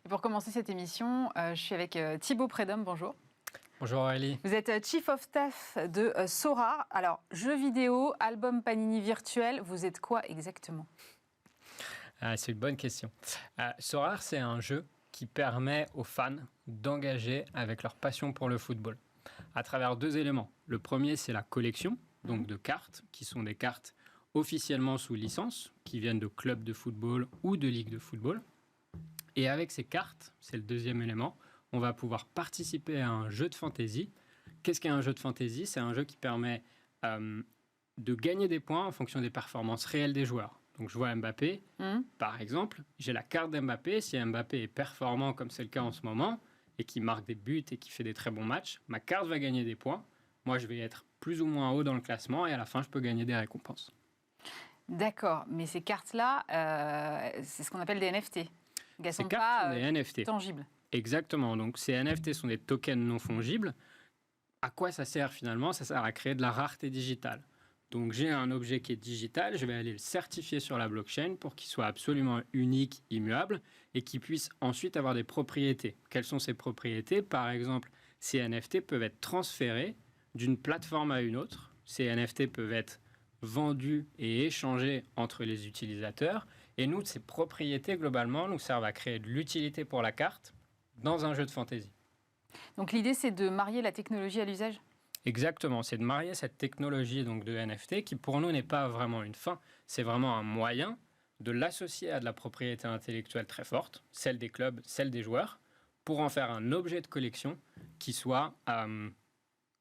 Et pour commencer cette émission, je suis avec Thibaut Prédhomme, bonjour. Bonjour Aurélie. Vous êtes Chief of Staff de Sorare. Alors, jeux vidéo, album Panini virtuel, vous êtes quoi exactement ? C'est une bonne question. Sorare, c'est un jeu qui permet aux fans d'engager avec leur passion pour le football à travers deux éléments. Le premier, c'est la collection, donc de cartes, qui sont des cartes officiellement sous licence, qui viennent de clubs de football ou de ligues de football. Et avec ces cartes, c'est le deuxième élément, on va pouvoir participer à un jeu de fantasy. Qu'est-ce qu'un jeu de fantasy ? C'est un jeu qui permet de gagner des points en fonction des performances réelles des joueurs. Donc je vois Mbappé, par exemple, j'ai la carte d'Mbappé. Si Mbappé est performant comme c'est le cas en ce moment, et qui marque des buts et qui fait des très bons matchs, ma carte va gagner des points. Moi, je vais être plus ou moins haut dans le classement et à la fin, je peux gagner des récompenses. D'accord, mais ces cartes-là, c'est ce qu'on appelle des NFT. Elles ne sont pas des NFT. Tangibles. Exactement. Donc, ces NFT sont des tokens non fongibles. À quoi ça sert finalement ? Ça sert à créer de la rareté digitale. Donc, j'ai un objet qui est digital, je vais aller le certifier sur la blockchain pour qu'il soit absolument unique, immuable, et qu'il puisse ensuite avoir des propriétés. Quelles sont ces propriétés ? Par exemple, ces NFT peuvent être transférés d'une plateforme à une autre. Ces NFT peuvent être vendus et échangés entre les utilisateurs. Et nous, ces propriétés, globalement, nous servent à créer de l'utilité pour la carte dans un jeu de fantasy. Donc l'idée, c'est de marier la technologie à l'usage ? Exactement, c'est de marier cette technologie donc, de NFT qui, pour nous, n'est pas vraiment une fin. C'est vraiment un moyen de l'associer à de la propriété intellectuelle très forte, celle des clubs, celle des joueurs, pour en faire un objet de collection qui soit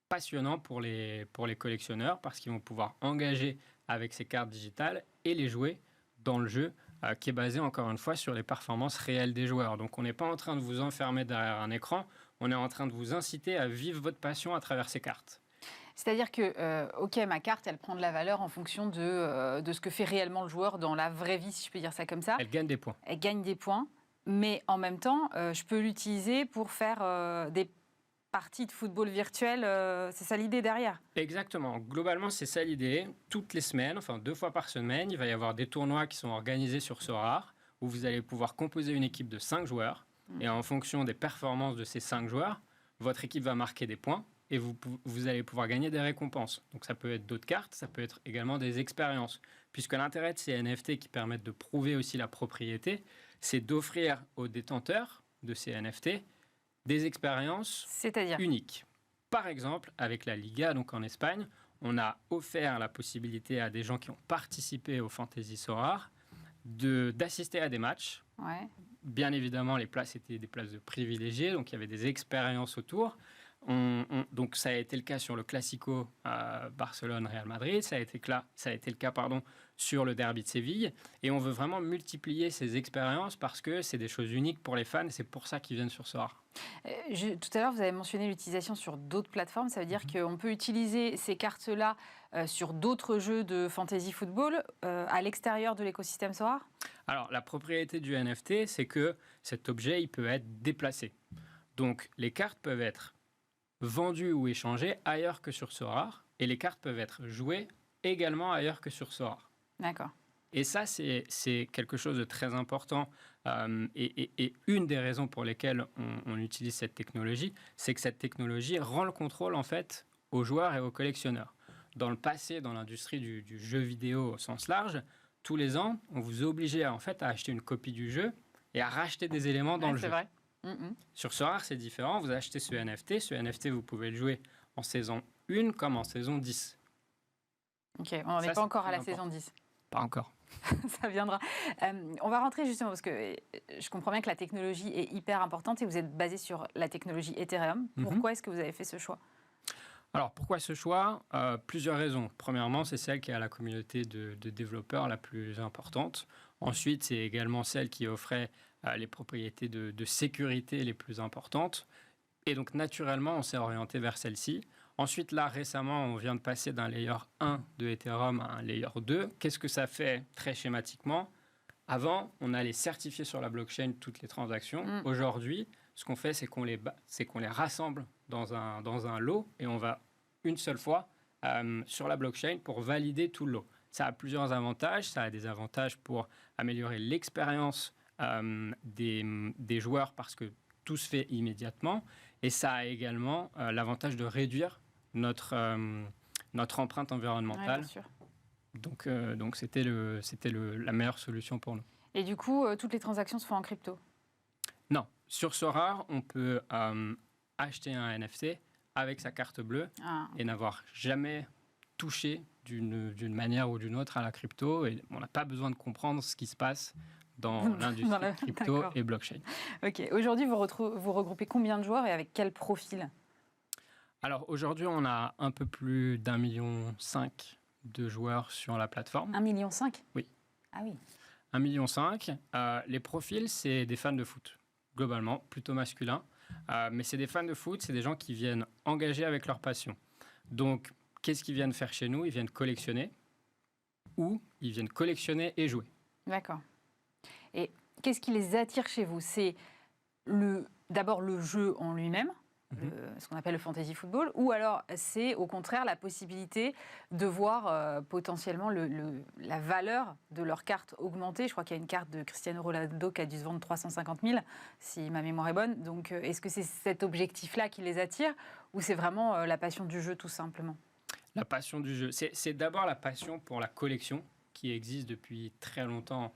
passionnant pour les collectionneurs parce qu'ils vont pouvoir engager avec ces cartes digitales et les jouer dans le jeu qui est basé encore une fois sur les performances réelles des joueurs. Donc on n'est pas en train de vous enfermer derrière un écran, on est en train de vous inciter à vivre votre passion à travers ces cartes. C'est-à-dire que, ok, ma carte, elle prend de la valeur en fonction de ce que fait réellement le joueur dans la vraie vie, si je peux dire ça comme ça. Elle gagne des points. Elle gagne des points, mais en même temps, je peux l'utiliser pour faire des parties de football virtuel. C'est ça l'idée derrière ? Exactement. Globalement, c'est ça l'idée. Toutes les semaines, enfin 2 fois par semaine, il va y avoir des tournois qui sont organisés sur Sorare, où vous allez pouvoir composer une équipe de 5 joueurs. Et en fonction des performances de ces 5 joueurs, votre équipe va marquer des points et vous allez pouvoir gagner des récompenses. Donc ça peut être d'autres cartes, ça peut être également des expériences. Puisque l'intérêt de ces NFT qui permettent de prouver aussi la propriété, c'est d'offrir aux détenteurs de ces NFT des expériences uniques. Par exemple, avec la Liga, donc en Espagne, on a offert la possibilité à des gens qui ont participé au Fantasy Sorare d'assister à des matchs. Ouais. Bien évidemment, les places étaient des places de privilégiés, donc il y avait des expériences autour. Donc ça a été le cas sur le Classico Barcelone-Real Madrid, ça a été le cas sur le derby de Séville. Et on veut vraiment multiplier ces expériences parce que c'est des choses uniques pour les fans et c'est pour ça qu'ils viennent sur Sorare. Tout à l'heure, vous avez mentionné l'utilisation sur d'autres plateformes. Ça veut dire qu'on peut utiliser ces cartes-là sur d'autres jeux de fantasy football à l'extérieur de l'écosystème Sorare ? Alors, la propriété du NFT, c'est que cet objet, il peut être déplacé. Donc, les cartes peuvent être vendues ou échangées ailleurs que sur Sorare, et les cartes peuvent être jouées également ailleurs que sur Sorare. D'accord. Et ça, c'est quelque chose de très important. Et une des raisons pour lesquelles on utilise cette technologie, c'est que cette technologie rend le contrôle, en fait, aux joueurs et aux collectionneurs. Dans le passé, dans l'industrie du jeu vidéo au sens large, tous les ans, on vous obligeait à acheter une copie du jeu et à racheter des éléments dans le jeu. Vrai. Sur Sorare, c'est différent. Vous achetez ce NFT. Ce NFT, vous pouvez le jouer en saison 1 comme en saison 10. Ok, on n'en est pas encore à la saison 10. Pas encore. Ça viendra. On va rentrer justement parce que je comprends bien que la technologie est hyper importante et vous êtes basé sur la technologie Ethereum. Pourquoi est-ce que vous avez fait ce choix ? Alors, pourquoi ce choix ? Plusieurs raisons. Premièrement, c'est celle qui a la communauté de développeurs la plus importante. Ensuite, c'est également celle qui offrait les propriétés de sécurité les plus importantes. Et donc, naturellement, on s'est orienté vers celle-ci. Ensuite, là, récemment, on vient de passer d'un layer 1 de Ethereum à un layer 2. Qu'est-ce que ça fait très schématiquement ? Avant, on allait certifier sur la blockchain toutes les transactions. Aujourd'hui, ce qu'on fait, c'est qu'on les rassemble dans un lot et on va une seule fois sur la blockchain pour valider tout le lot. Ça a plusieurs avantages. Ça a des avantages pour améliorer l'expérience des joueurs parce que tout se fait immédiatement. Et ça a également l'avantage de réduire notre empreinte Ouais, environnementale. bien sûr. Donc c'était la meilleure solution pour nous. Et du coup, toutes les transactions se font en crypto. Non, sur Sorare, on peut acheter un NFT avec sa carte bleue Ah, et n'avoir jamais touché d'une manière ou d'une autre à la crypto. Et on n'a pas besoin de comprendre ce qui se passe dans Dans l'industrie la- crypto d'accord. et blockchain. Ok. Aujourd'hui, vous regroupez combien de joueurs et avec quel profil? Alors aujourd'hui, on a un peu plus d'1,5 million de joueurs sur la plateforme. 1,5 million? Oui. Ah oui. 1,5 million. Les profils, c'est des fans de foot, globalement, plutôt masculins. Mais c'est des fans de foot, c'est des gens qui viennent engager avec leur passion. Donc, qu'est-ce qu'ils viennent faire chez nous? Ils viennent collectionner ou ils viennent collectionner et jouer. D'accord. Et qu'est-ce qui les attire chez vous? C'est d'abord le jeu en lui-même, ce qu'on appelle le fantasy football, ou alors c'est au contraire la possibilité de voir potentiellement la valeur de leur carte augmenter. Je crois qu'il y a une carte de Cristiano Ronaldo qui a dû se vendre 350 000, si ma mémoire est bonne. Donc est-ce que c'est cet objectif-là qui les attire, ou c'est vraiment la passion du jeu tout simplement? La passion du jeu. C'est d'abord la passion pour la collection qui existe depuis très longtemps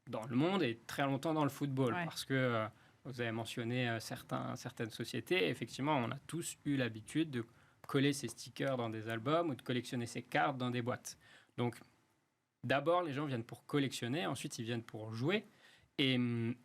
dans le monde et très longtemps dans le football. Ouais. Parce que vous avez mentionné certaines sociétés. Effectivement, on a tous eu l'habitude de coller ses stickers dans des albums ou de collectionner ses cartes dans des boîtes. Donc, d'abord, les gens viennent pour collectionner, ensuite, ils viennent pour jouer. Et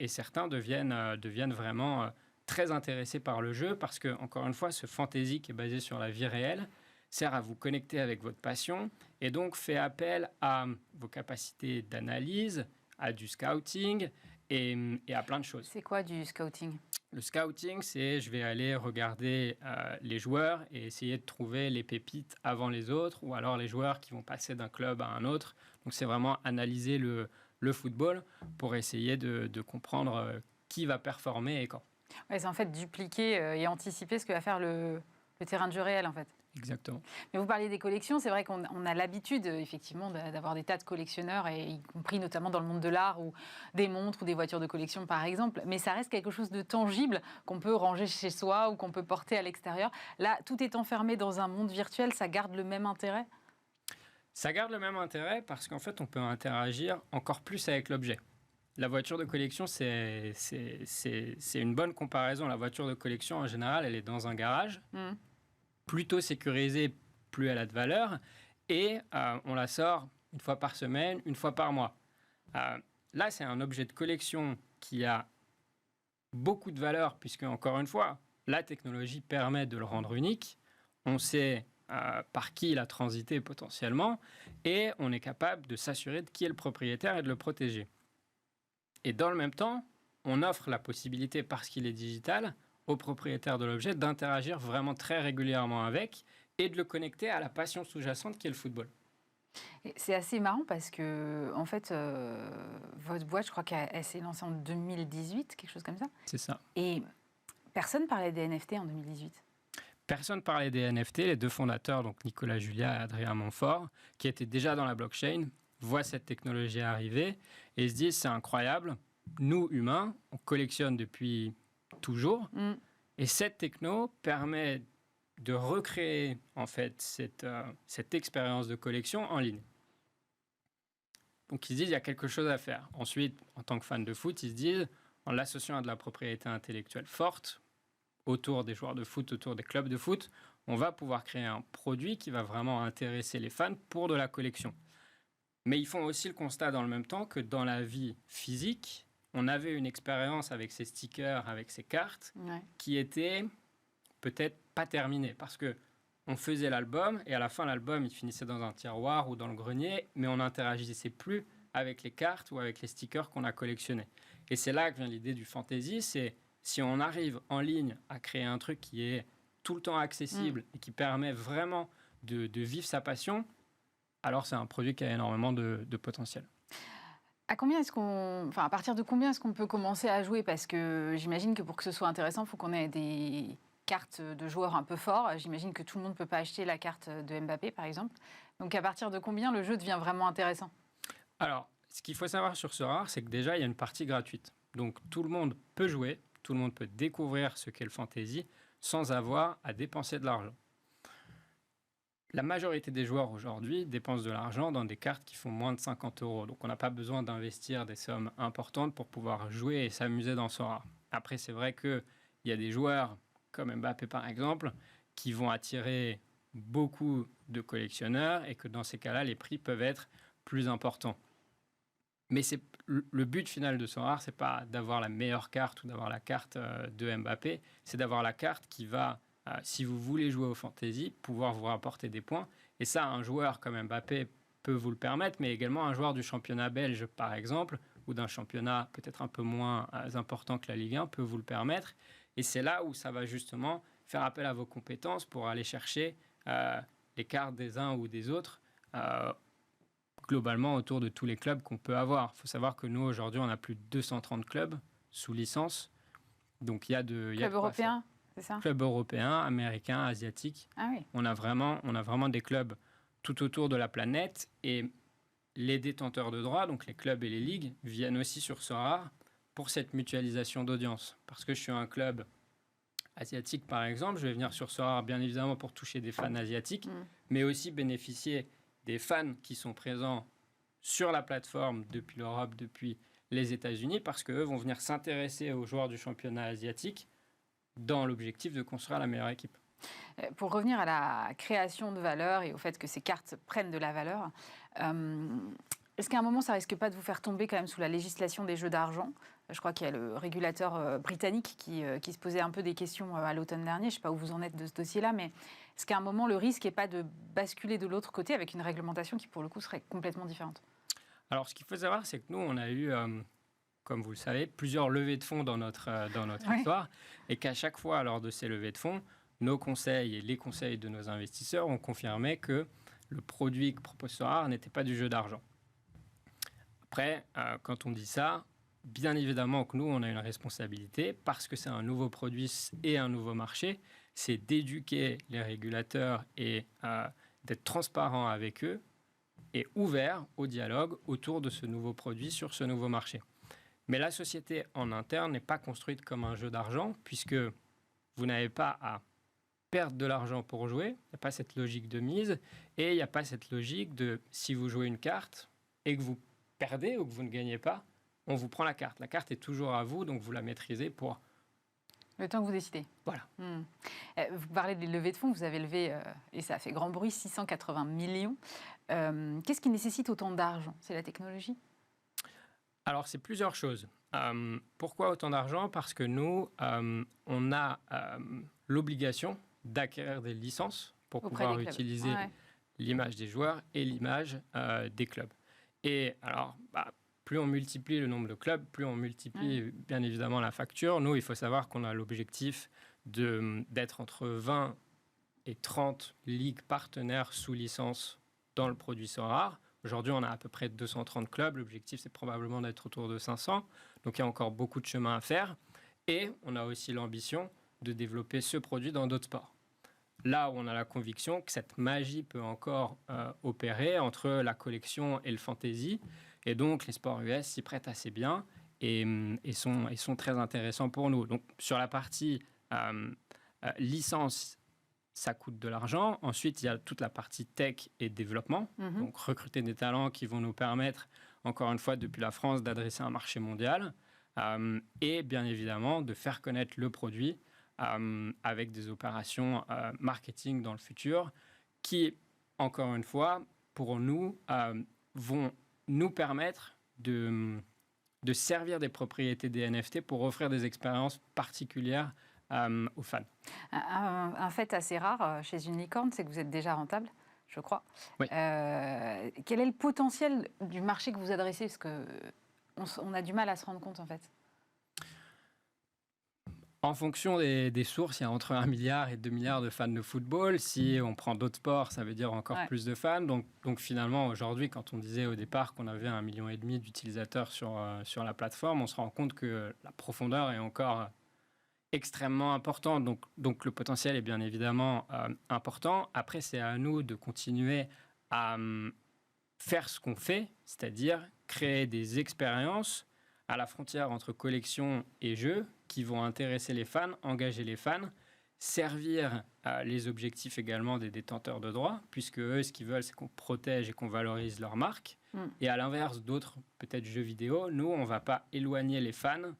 certains deviennent vraiment très intéressés par le jeu parce que, encore une fois, ce fantasy qui est basé sur la vie réelle sert à vous connecter avec votre passion et donc fait appel à vos capacités d'analyse, à du scouting et à plein de choses. C'est quoi du scouting? Le scouting, c'est je vais aller regarder les joueurs et essayer de trouver les pépites avant les autres ou alors les joueurs qui vont passer d'un club à un autre. Donc c'est vraiment analyser le football pour essayer de comprendre qui va performer et quand. Ouais, c'est en fait dupliquer et anticiper ce que va faire le terrain de jeu réel en fait. Exactement. Mais vous parliez des collections, c'est vrai qu'on a l'habitude effectivement d'avoir des tas de collectionneurs, et y compris notamment dans le monde de l'art, ou des montres ou des voitures de collection par exemple, mais ça reste quelque chose de tangible qu'on peut ranger chez soi ou qu'on peut porter à l'extérieur. Là, tout est enfermé dans un monde virtuel, ça garde le même intérêt? Ça garde le même intérêt parce qu'en fait, on peut interagir encore plus avec l'objet. La voiture de collection, c'est une bonne comparaison. La voiture de collection, en général, elle est dans un garage. Plutôt sécurisée, plus elle a de valeur. Et on la sort une fois par semaine, une fois par mois. Là, c'est un objet de collection qui a beaucoup de valeur, puisque, encore une fois, la technologie permet de le rendre unique. On sait par qui il a transité potentiellement, et on est capable de s'assurer de qui est le propriétaire et de le protéger. Et dans le même temps, on offre la possibilité, parce qu'il est digital, au propriétaire de l'objet d'interagir vraiment très régulièrement avec et de le connecter à la passion sous-jacente qui est le football. Et c'est assez marrant parce que, en fait, votre boîte, je crois qu'elle s'est lancée en 2018, quelque chose comme ça. C'est ça. Et personne parlait des NFT en 2018. Personne parlait des NFT. Les deux fondateurs, donc Nicolas Julia et Adrien Montfort, qui étaient déjà dans la blockchain, voient cette technologie arriver et se disent c'est incroyable. Nous, humains, on collectionne depuis toujours. Et cette techno permet de recréer en fait cette expérience de collection en ligne. Donc ils se disent il y a quelque chose à faire. Ensuite, en tant que fan de foot, ils se disent en l'associant à de la propriété intellectuelle forte autour des joueurs de foot, autour des clubs de foot, on va pouvoir créer un produit qui va vraiment intéresser les fans pour de la collection. Mais ils font aussi le constat dans le même temps que dans la vie physique, on avait une expérience avec ces stickers, avec ces cartes, qui était peut-être pas terminée. Parce que on faisait l'album, et à la fin, l'album, il finissait dans un tiroir ou dans le grenier, mais on n'interagissait plus avec les cartes ou avec les stickers qu'on a collectionnés. Et c'est là que vient l'idée du fantasy, c'est si on arrive en ligne à créer un truc qui est tout le temps accessible et qui permet vraiment de vivre sa passion, alors c'est un produit qui a énormément de potentiel. À partir de combien est-ce qu'on peut commencer à jouer? Parce que j'imagine que pour que ce soit intéressant, il faut qu'on ait des cartes de joueurs un peu forts. J'imagine que tout le monde ne peut pas acheter la carte de Mbappé, par exemple. Donc à partir de combien le jeu devient vraiment intéressant? Alors, Ce qu'il faut savoir sur Sorare, c'est que déjà, il y a une partie gratuite. Donc, tout le monde peut jouer, tout le monde peut découvrir ce qu'est le fantasy sans avoir à dépenser de l'argent. La majorité des joueurs aujourd'hui dépensent de l'argent dans des cartes qui font moins de 50 euros. Donc, on n'a pas besoin d'investir des sommes importantes pour pouvoir jouer et s'amuser dans Sorare. Après, c'est vrai qu'il y a des joueurs, comme Mbappé par exemple, qui vont attirer beaucoup de collectionneurs et que dans ces cas-là, les prix peuvent être plus importants. Mais le but final de Sorare, c'est pas d'avoir la meilleure carte ou d'avoir la carte de Mbappé, c'est d'avoir la carte qui va, si vous voulez jouer au fantasy, pouvoir vous rapporter des points. Et ça, un joueur comme Mbappé peut vous le permettre, mais également un joueur du championnat belge, par exemple, ou d'un championnat peut-être un peu moins important que la Ligue 1, peut vous le permettre. Et c'est là où ça va justement faire appel à vos compétences pour aller chercher les cartes des uns ou des autres, globalement autour de tous les clubs qu'on peut avoir. Il faut savoir que nous, aujourd'hui, on a plus de 230 clubs sous licence. Donc, il y a de... Club européen, c'est ça? Clubs européens, américains, asiatiques. Ah oui. On a vraiment des clubs tout autour de la planète. Et les détenteurs de droits, donc les clubs et les ligues, viennent aussi sur Sorare pour cette mutualisation d'audience. Parce que je suis un club asiatique, par exemple, je vais venir sur Sorare, bien évidemment, pour toucher des fans asiatiques, mais aussi bénéficier des fans qui sont présents sur la plateforme depuis l'Europe, depuis les États-Unis, parce qu'eux vont venir s'intéresser aux joueurs du championnat asiatique dans l'objectif de construire la meilleure équipe. Pour revenir à la création de valeur et au fait que ces cartes prennent de la valeur, est-ce qu'à un moment, ça risque pas de vous faire tomber quand même sous la législation des jeux d'argent? Je crois qu'il y a le régulateur britannique qui se posait un peu des questions à l'automne dernier. Je ne sais pas où vous en êtes de ce dossier-là, mais est-ce qu'à un moment, le risque n'est pas de basculer de l'autre côté avec une réglementation qui, pour le coup, serait complètement différente? Alors, ce qu'il faut savoir, c'est que nous, on a eu, comme vous le savez, plusieurs levées de fonds dans notre histoire, et qu'à chaque fois, lors de ces levées de fonds, nos conseils et les conseils de nos investisseurs ont confirmé que le produit que propose Sorare n'était pas du jeu d'argent. Après, quand on dit ça, bien évidemment que nous, on a une responsabilité parce que c'est un nouveau produit et un nouveau marché, c'est d'éduquer les régulateurs et d'être transparent avec eux et ouvert au dialogue autour de ce nouveau produit sur ce nouveau marché. Mais la société en interne n'est pas construite comme un jeu d'argent puisque vous n'avez pas à perdre de l'argent pour jouer, il n'y a pas cette logique de mise et il n'y a pas cette logique de si vous jouez une carte et que vous perdez ou que vous ne gagnez pas, on vous prend la carte. La carte est toujours à vous, donc vous la maîtrisez pour... Le temps que vous décidez. Voilà. Vous parlez des levées de fonds, vous avez levé, et ça a fait grand bruit, 680 millions. Qu'est-ce qui nécessite autant d'argent? C'est la technologie? Alors, c'est plusieurs choses. Pourquoi autant d'argent? Parce que nous, on a l'obligation d'acquérir des licences pour pouvoir utiliser l'image des joueurs et l'image des clubs. Et alors, plus on multiplie le nombre de clubs, plus on multiplie bien évidemment la facture. Nous, il faut savoir qu'on a l'objectif d'être entre 20 et 30 ligues partenaires sous licence dans le produit Sorare. Aujourd'hui, on a à peu près 230 clubs. L'objectif, c'est probablement d'être autour de 500. Donc, il y a encore beaucoup de chemin à faire. Et on a aussi l'ambition de développer ce produit dans d'autres sports. Là où on a la conviction que cette magie peut encore opérer entre la collection et le fantasy. Et donc, les sports US s'y prêtent assez bien et sont très intéressants pour nous. Donc, sur la partie licence, ça coûte de l'argent. Ensuite, il y a toute la partie tech et développement. Donc, recruter des talents qui vont nous permettre, encore une fois, depuis la France, d'adresser un marché mondial. Et bien évidemment, de faire connaître le produit avec des opérations marketing dans le futur qui, encore une fois, pour nous, vont nous permettre de servir des propriétés des NFT pour offrir des expériences particulières aux fans. Un fait assez rare chez une licorne, c'est que vous êtes déjà rentable, je crois. Oui. Quel est le potentiel du marché que vous adressez? Parce qu'on a du mal à se rendre compte, en fait. En fonction des sources, il y a entre 1 milliard et 2 milliards de fans de football. Si on prend d'autres sports, ça veut dire encore plus de fans. Donc finalement, aujourd'hui, quand on disait au départ qu'on avait 1,5 million d'utilisateurs sur la plateforme, on se rend compte que la profondeur est encore extrêmement importante. Donc le potentiel est bien évidemment important. Après, c'est à nous de continuer à faire ce qu'on fait, c'est-à-dire créer des expériences à la frontière entre collection et jeu qui vont intéresser les fans, engager les fans, servir à les objectifs également des détenteurs de droits, puisque eux, ce qu'ils veulent, c'est qu'on protège et qu'on valorise leur marque. Et à l'inverse d'autres, peut-être jeux vidéo, nous, on ne va pas éloigner les fans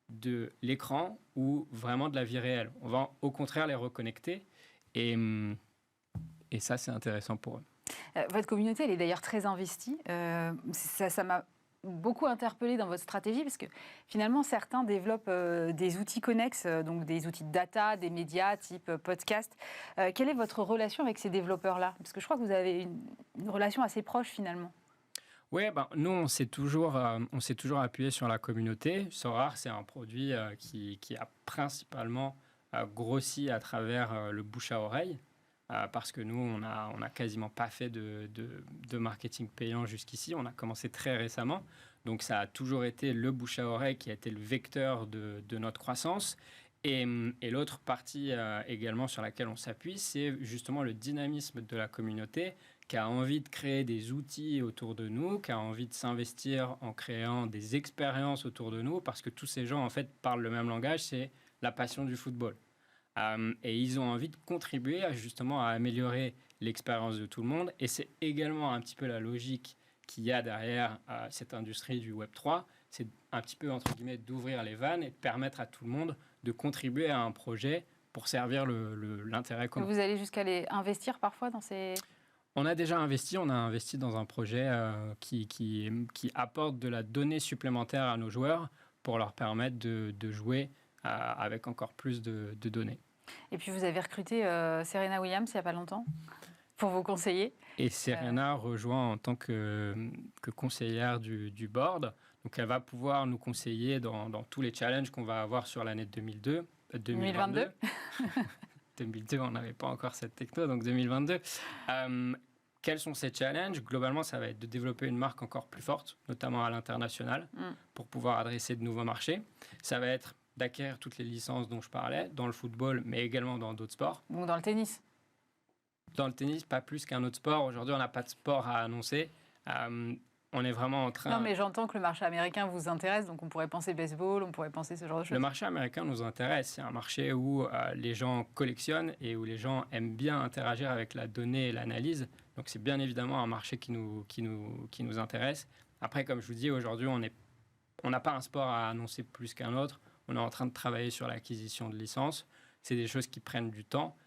de l'écran ou vraiment de la vie réelle. On va au contraire les reconnecter et ça, c'est intéressant pour eux. Votre communauté, elle est d'ailleurs très investie. Ça m'a beaucoup interpellé dans votre stratégie parce que finalement, certains développent des outils connexes, donc des outils de data, des médias type podcast. Quelle est votre relation avec ces développeurs-là? Parce que je crois que vous avez une relation assez proche finalement. Oui, nous, on s'est toujours appuyé sur la communauté. Sorare, c'est un produit qui a principalement grossi à travers le bouche à oreille. Parce que nous, on a quasiment pas fait de marketing payant jusqu'ici. On a commencé très récemment. Donc, ça a toujours été le bouche à oreille qui a été le vecteur de notre croissance. Et l'autre partie également sur laquelle on s'appuie, c'est justement le dynamisme de la communauté qui a envie de créer des outils autour de nous, qui a envie de s'investir en créant des expériences autour de nous, parce que tous ces gens, en fait, parlent le même langage, c'est la passion du football. Et ils ont envie de contribuer justement à améliorer l'expérience de tout le monde. Et c'est également un petit peu la logique qu'il y a derrière cette industrie du Web3. C'est un petit peu, entre guillemets, d'ouvrir les vannes et de permettre à tout le monde de contribuer à un projet pour servir l'intérêt commun. Vous allez jusqu'à aller investir parfois dans ces... On a déjà investi, dans un projet qui apporte de la donnée supplémentaire à nos joueurs pour leur permettre de jouer avec encore plus de données. Et puis vous avez recruté Serena Williams il n'y a pas longtemps pour vous conseiller. Et Serena rejoint en tant que conseillère du board. Donc elle va pouvoir nous conseiller dans tous les challenges qu'on va avoir sur l'année 2022. 2002, on n'avait pas encore cette techno, donc 2022. Quels sont ces challenges? Globalement, ça va être de développer une marque encore plus forte, notamment à l'international, pour pouvoir adresser de nouveaux marchés. Ça va être d'acquérir toutes les licences dont je parlais, dans le football, mais également dans d'autres sports. Donc dans le tennis? Dans le tennis, pas plus qu'un autre sport. Aujourd'hui, on n'a pas de sport à annoncer. On est vraiment en train... Non, mais j'entends que le marché américain vous intéresse, donc on pourrait penser baseball, on pourrait penser ce genre de choses. Le marché américain nous intéresse. C'est un marché où les gens collectionnent et où les gens aiment bien interagir avec la donnée et l'analyse. Donc c'est bien évidemment un marché qui nous intéresse. Après, comme je vous dis, aujourd'hui, on n'a pas un sport à annoncer plus qu'un autre. On est en train de travailler sur l'acquisition de licences. C'est des choses qui prennent du temps.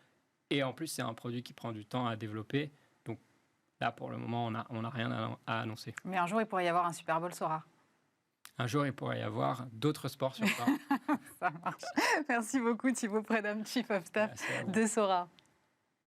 Et en plus, c'est un produit qui prend du temps à développer. Donc là, pour le moment, on n'a rien à annoncer. Mais un jour, il pourrait y avoir un Super Bowl Sorare. Un jour, il pourrait y avoir d'autres sports sur Sorare. Ça marche. Merci beaucoup, Thibaut Predhomme, Chief of Staff de Sorare.